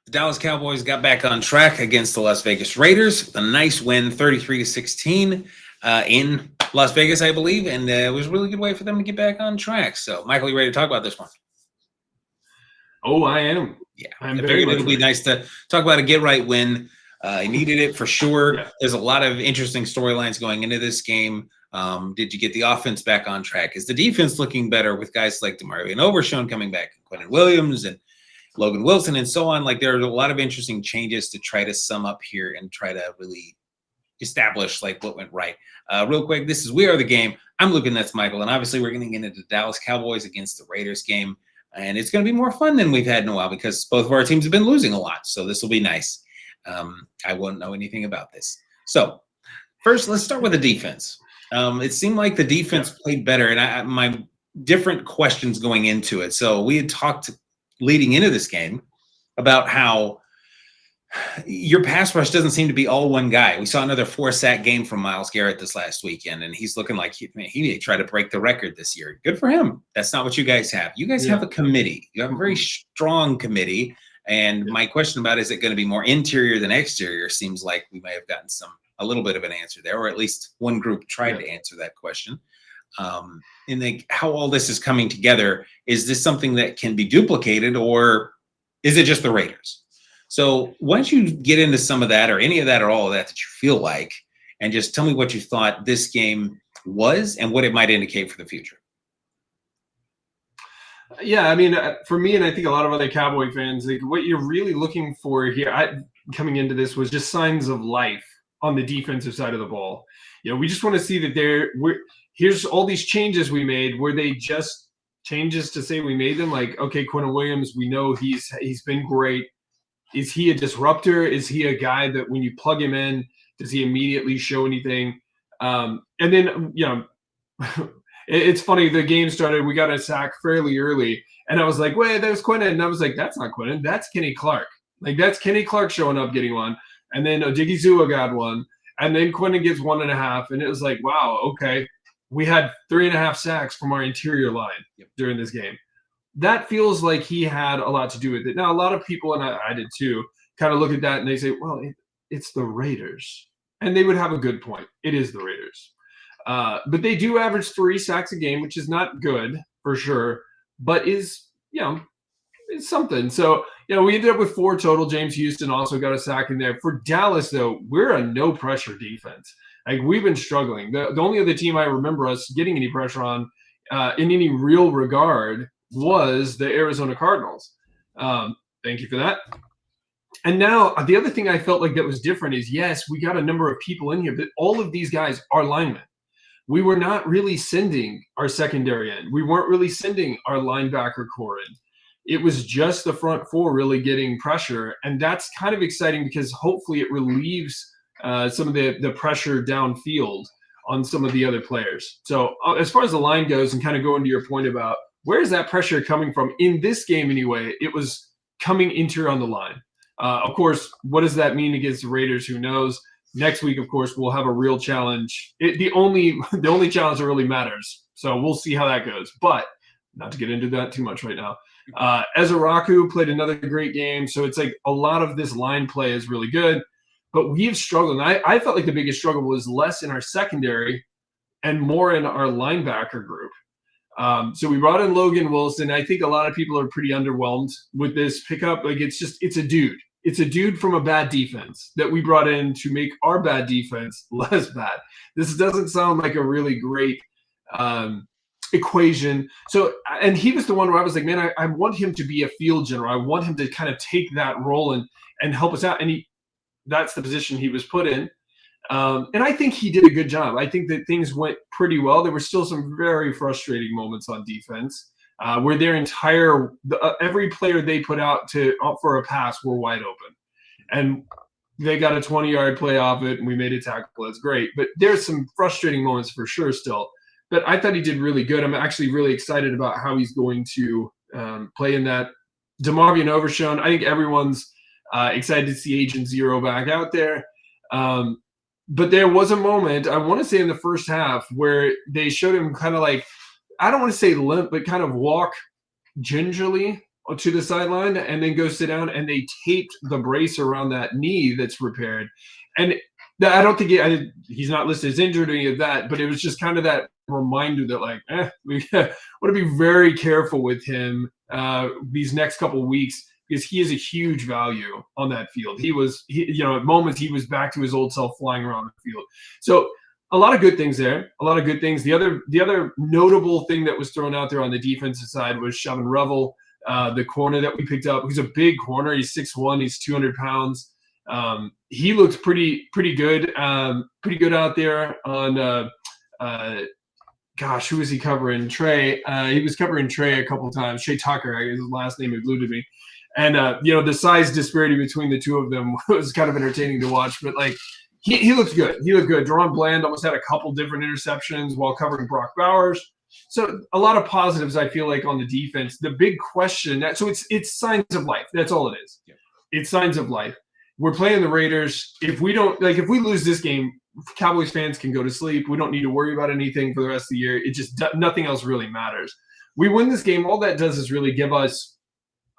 The Dallas Cowboys got back on track against the Las Vegas Raiders. A nice win, 33-16 in Las Vegas, I believe, and it was a really good way for them to get back on track. So, Michael, you ready to talk about this one? Oh, I am. Yeah, I'm I very figured much it'll be ready. nice to talk about a get-right win. I needed it for sure. Yeah. There's a lot of interesting storylines going into this game. Did you get the offense back on track? Is the defense looking better with guys like DeMarvion Overshown coming back, and Quinnen Williams and Logan Wilson and so on? Like, there are a lot of interesting changes to try to sum up here and try to really establish like what went right. Real quick, this is We Are the Game. I'm Luke and that's Michael, and obviously we're going to get into the Dallas Cowboys against the Raiders game, and it's going to be more fun than we've had in a while because both of our teams have been losing a lot, so this will be nice. I won't know anything about this. So first, let's start with the defense. It seemed like the defense played better, and my different questions going into it. So we had talked leading into this game about how your pass rush doesn't seem to be all one guy. We saw another 4-sack game from Myles Garrett this last weekend, and he's looking like he may try to break the record this year. Good for him. That's not what you guys have. You guys have a committee. You have a very strong committee. And my question about is it going to be more interior than exterior seems like we may have gotten a little bit of an answer there, or at least one group tried to answer that question. And how all this is coming together, is this something that can be duplicated, or is it just the Raiders? So why don't you get into some of that, or any of that, or all of that you feel like, and just tell me what you thought this game was and what it might indicate for the future. Yeah, I mean, for me, and I think a lot of other Cowboy fans, like, what you're really looking for here, coming into this, was just signs of life on the defensive side of the ball. You know, we just want to see that here's all these changes we made. Were they just changes to say we made them? Like, okay, Quinnen Williams, we know he's been great. Is he a disruptor? Is he a guy that when you plug him in, does he immediately show anything? And then, you know, it's funny. The game started. We got a sack fairly early, and I was like, "Wait, that was Quinnen." And I was like, "That's not Quinnen. That's Kenny Clark. Like, that's Kenny Clark showing up, getting one." And then Odigizua got one, and then Quinnen gets 1.5, and it was like, "Wow, okay." We had 3.5 sacks from our interior line during this game. That feels like he had a lot to do with it. Now, a lot of people, and I did too, kind of look at that and they say, "Well, it's the Raiders," and they would have a good point. It is the Raiders. But they do average 3 sacks a game, which is not good for sure, but is, it's something. So, we ended up with 4 total. James Houston also got a sack in there. For Dallas, though, we're a no pressure defense. Like, we've been struggling. The only other team I remember us getting any pressure on in any real regard was the Arizona Cardinals. Thank you for that. And now the other thing I felt like that was different is, yes, we got a number of people in here, but all of these guys are linemen. We were not really sending our secondary in. We weren't really sending our linebacker core in. It was just the front 4 really getting pressure. And that's kind of exciting because hopefully it relieves some of the pressure downfield on some of the other players. So as far as the line goes, and kind of going to your point about where is that pressure coming from in this game anyway, it was coming interior on the line. Of course, what does that mean against the Raiders? Who knows? Next week, of course, we'll have a real challenge. The only challenge that really matters. So we'll see how that goes. But not to get into that too much right now. Ezraku played another great game. So it's like a lot of this line play is really good. But we've struggled. And I felt like the biggest struggle was less in our secondary and more in our linebacker group. So we brought in Logan Wilson. I think a lot of people are pretty underwhelmed with this pickup. Like, it's a dude. It's a dude from a bad defense that we brought in to make our bad defense less bad. This doesn't sound like a really great equation. So, and he was the one where I was like, man, I want him to be a field general. I want him to kind of take that role and help us out. And that's the position he was put in. And I think he did a good job. I think that things went pretty well. There were still some very frustrating moments on defense where their every player they put out for a pass were wide open. And they got a 20-yard play off it, and we made a tackle. That's great. But there's some frustrating moments for sure still. But I thought he did really good. I'm actually really excited about how he's going to play in that. DeMarvion Overshown, I think everyone's excited to see Agent Zero back out there. But there was a moment, I want to say in the first half, where they showed him kind of like, I don't want to say limp, but kind of walk gingerly to the sideline and then go sit down, and they taped the brace around that knee that's repaired. And I don't think he's not listed as injured or any of that, but it was just kind of that reminder that like, we want to be very careful with him these next couple of weeks, because he is a huge value on that field. At moments he was back to his old self flying around the field. So a lot of good things there. A lot of good things. The other notable thing that was thrown out there on the defensive side was Shavon Revel, the corner that we picked up. He's a big corner. He's 6'1". He's 200 pounds. He looked pretty good. Pretty good out there on. Who was he covering? Trey. He was covering Trey a couple times. Shea Tucker, his last name eluded me. And the size disparity between the two of them was kind of entertaining to watch. But like, he looked good. He looked good. Deron Bland almost had a couple different interceptions while covering Brock Bowers. So a lot of positives, I feel like, on the defense. The big question it's signs of life. That's all it is. Yeah. It's signs of life. We're playing the Raiders. If we lose this game, Cowboys fans can go to sleep. We don't need to worry about anything for the rest of the year. It just nothing else really matters. We win this game. All that does is really give us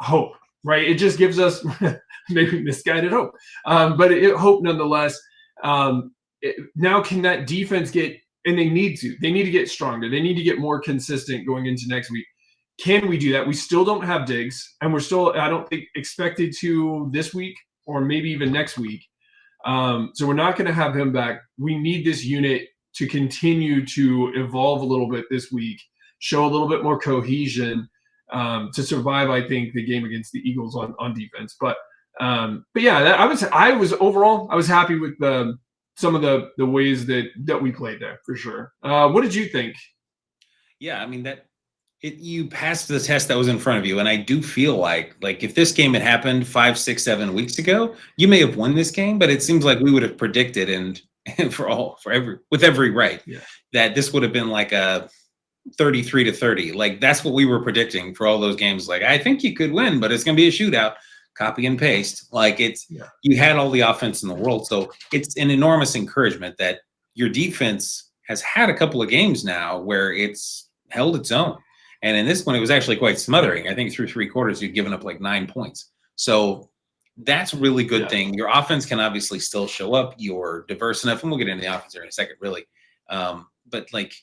hope, right? It just gives us maybe misguided hope, but hope nonetheless. Now can that defense get? And they need to get stronger. They need to get more consistent going into next week. Can we do that? We still don't have Diggs, and we're still, I don't think, expected to this week or maybe even next week. So we're not going to have him back. We need this unit to continue to evolve a little bit this week, show a little bit more cohesion to survive, I think, the game against the Eagles on defense. But yeah, I was overall, I was happy with some of the ways that we played there for sure. What did you think? Yeah, I mean you passed the test that was in front of you, and I do feel like if this game had happened 5, 6, 7 weeks ago, you may have won this game, but it seems like we would have predicted and with every right that this would have been like a 33-30. Like that's what we were predicting for all those games. Like I think you could win, but it's going to be a shootout. Copy and paste. Like you had all the offense in the world. So it's an enormous encouragement that your defense has had a couple of games now where it's held its own. And in this one, it was actually quite smothering. I think through 3 quarters, you'd given up like 9 points. So that's a really good thing. Your offense can obviously still show up. You're diverse enough, and we'll get into the offense here in a second, really. But like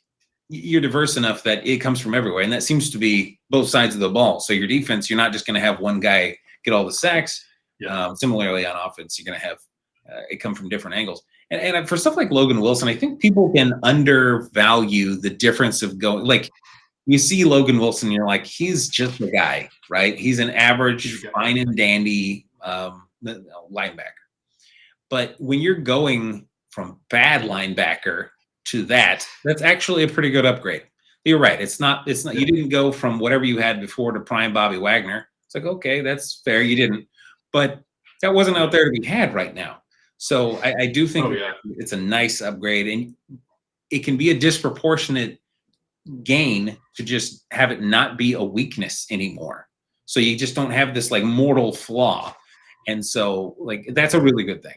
you're diverse enough that it comes from everywhere. And that seems to be both sides of the ball. So your defense, you're not just going to have one guy get all the sacks. Similarly on offense, you're going to have it come from different angles. And for stuff like Logan Wilson, I think people can undervalue the difference of going. Like you see Logan Wilson, you're like, he's just a guy, right? He's an average, fine and dandy linebacker. But when you're going from bad linebacker to that's actually a pretty good upgrade. You're right. It's not. You didn't go from whatever you had before to prime Bobby Wagner. It's like, okay, that's fair. You didn't, but that wasn't out there to be had right now. So I do think it's a nice upgrade, and it can be a disproportionate gain to just have it not be a weakness anymore. So you just don't have this like mortal flaw. And so like, that's a really good thing.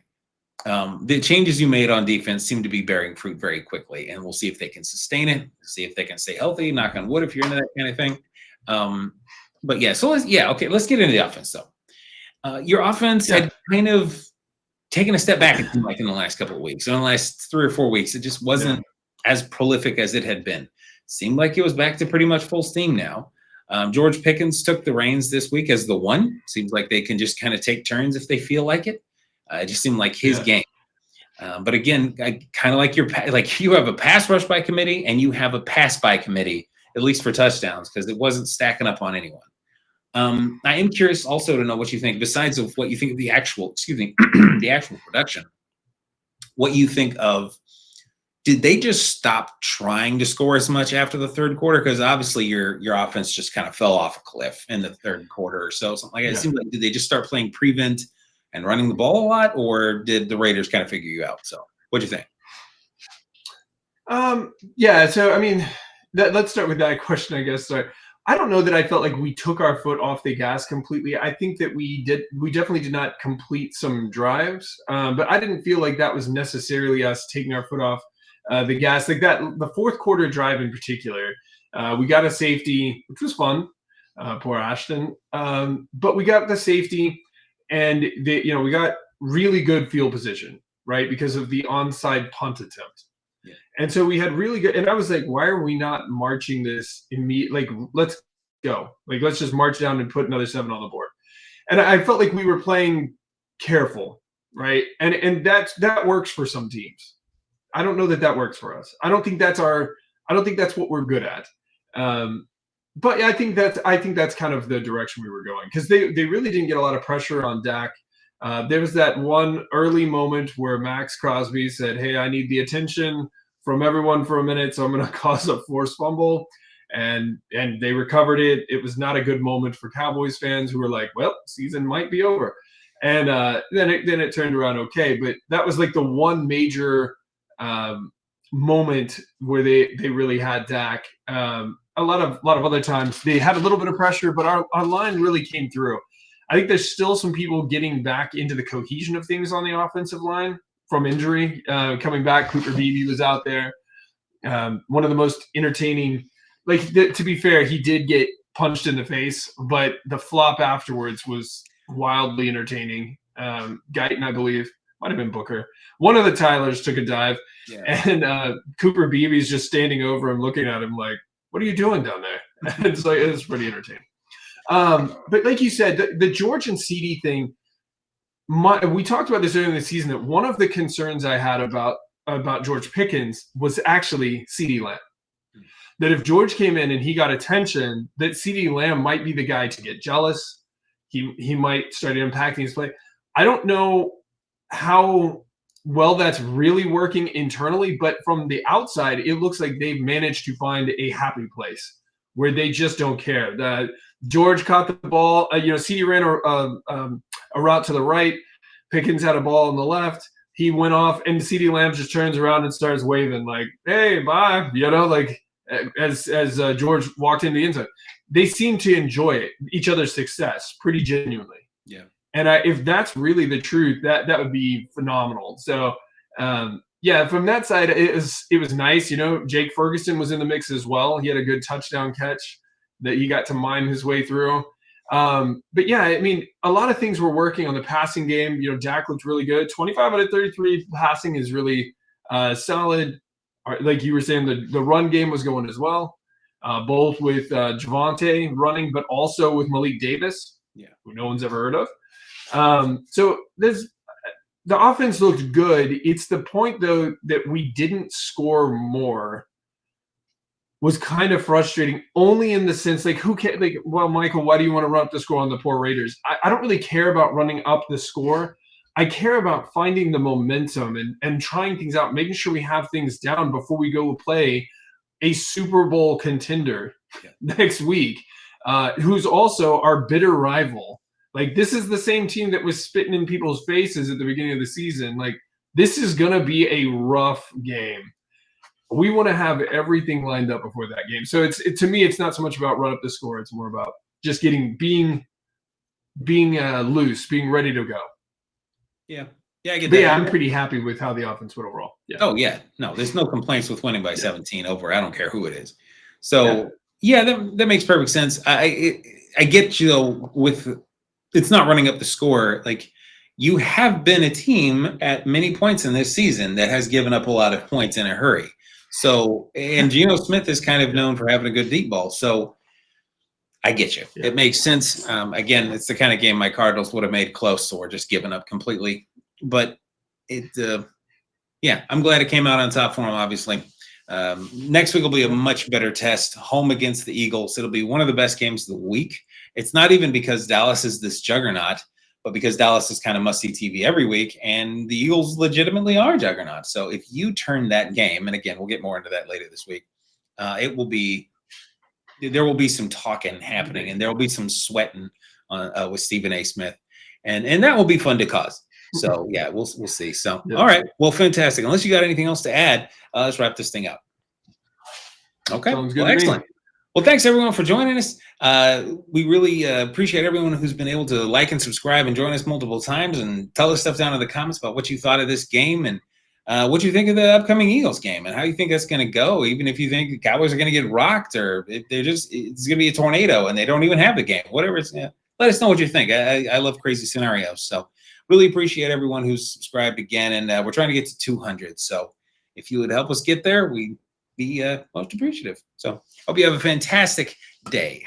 The changes you made on defense seem to be bearing fruit very quickly, and we'll see if they can sustain it, see if they can stay healthy, knock on wood, if you're into that kind of thing. But yeah, so let's get into the offense though. Your offense had kind of taken a step back, it seemed like, in the last couple of weeks. In the last 3 or 4 weeks, it just wasn't as prolific as it had been. Seemed like it was back to pretty much full steam now. George Pickens took the reins this week as the one. Seems like they can just kind of take turns if they feel like it. It just seemed like his game. But again, I kind of like you have a pass rush by committee and you have a pass by committee, at least for touchdowns, because it wasn't stacking up on anyone. I am curious also to know what you think, besides of what you think of the actual, the actual production, what you think of, did they just stop trying to score as much after the third quarter? Because obviously your offense just kind of fell off a cliff in the third quarter or so, something like that. It seemed like, did they just start playing prevent and running the ball a lot, or did the Raiders kind of figure you out? So what'd you think? So I mean, let's start with that question, I guess. So I don't know that I felt like we took our foot off the gas completely. I think that we definitely did not complete some drives, but I didn't feel like that was necessarily us taking our foot off the gas. Like that, the fourth quarter drive in particular, we got a safety, which was fun. Poor Ashton. But we got the safety, and we got really good field position, right, because of the onside punt attempt. Yeah. And so we had really good. And I was like, why are we not marching this immediately? Like, let's go. Like, let's just march down and put another 7 on the board. And I felt like we were playing careful, right? And that works for some teams. I don't know that works for us. I don't think that's what we're good at. But I think that's kind of the direction we were going, because they really didn't get a lot of pressure on Dak. There was that one early moment where Max Crosby said, "Hey, I need the attention from everyone for a minute, so I'm going to cause a forced fumble," and they recovered it. It was not a good moment for Cowboys fans, who were like, "Well, season might be over," and then it turned around okay. But that was like the one major moment where they really had Dak. A lot of other times they had a little bit of pressure, but our line really came through. I think there's still some people getting back into the cohesion of things on the offensive line from injury. Coming back, Cooper Beebe was out there. One of the most entertaining. To be fair, he did get punched in the face, but the flop afterwards was wildly entertaining. Guyton, I believe, might have been Booker. One of the Tylers took a dive, and Cooper Beebe's just standing over him, looking at him like, "What are you doing down there?" It's pretty entertaining. But like you said, the George and CD thing, we talked about this earlier in the season, that one of the concerns I had about George Pickens was actually CD Lamb. That if George came in and he got attention, that CD Lamb might be the guy to get jealous. He might start impacting his play. I don't know how well that's really working internally, but from the outside, it looks like they've managed to find a happy place where they just don't care. George caught the ball. CD ran a route to the right. Pickens had a ball on the left. He went off, and CD Lamb just turns around and starts waving like, "Hey, bye!" As George walked into the end zone. They seem to enjoy each other's success pretty genuinely. Yeah. And if that's really the truth, that would be phenomenal. So, from that side, it was nice. Jake Ferguson was in the mix as well. He had a good touchdown catch that he got to mime his way through. But yeah, I mean, a lot of things were working on the passing game. Dak looked really good. 25 out of 33 passing is really solid. Like you were saying, the run game was going as well, both with Javonte running, but also with Malik Davis, who no one's ever heard of. So the offense looked good. It's the point, though, that we didn't score more was kind of frustrating, only in the sense, who can, well, Michael, why do you want to run up the score on the poor Raiders? I don't really care about running up the score. I care about finding the momentum and trying things out, making sure we have things down before we go play a Super Bowl contender next week, who's also our bitter rival. This is the same team that was spitting in people's faces at the beginning of the season. This is going to be a rough game. We want to have everything lined up before that game. So to me, it's not so much about run up the score. It's more about just being loose, being ready to go. Yeah. Yeah, I get that. Yeah, I'm pretty happy with how the offense went overall. Yeah. Oh, yeah. No, there's no complaints with winning by 17 over. I don't care who it is. So, that makes perfect sense. I get you, though, with it's not running up the score. You have been a team at many points in this season that has given up a lot of points in a hurry. So, and Geno Smith is kind of known for having a good deep ball. So, I get you. Yeah. It makes sense. Again, it's the kind of game my Cardinals would have made close, so we're just giving up completely. But I'm glad it came out on top for them, obviously. Next week will be a much better test, home against the Eagles. It'll be one of the best games of the week. It's not even because Dallas is this juggernaut, but because Dallas is kind of must-see TV every week, and the Eagles legitimately are juggernauts. So if you turn that game, and again, we'll get more into that later this week, there will be some talking happening, and there will be some sweating with Stephen A. Smith, and that will be fun to cause. So yeah, we'll see. So all right, well, fantastic. Unless you got anything else to add, let's wrap this thing up. Okay, sounds good. Well, excellent. Well, thanks everyone for joining us. We really appreciate everyone who's been able to like and subscribe and join us multiple times and tell us stuff down in the comments about what you thought of this game. And what do you think of the upcoming Eagles game and how you think that's going to go? Even if you think the Cowboys are going to get rocked or if it's going to be a tornado and they don't even have the game, whatever it's. Let us know what you think. I love crazy scenarios. So really appreciate everyone who's subscribed again. And we're trying to get to 200. So if you would help us get there, we'd be most appreciative. So hope you have a fantastic day.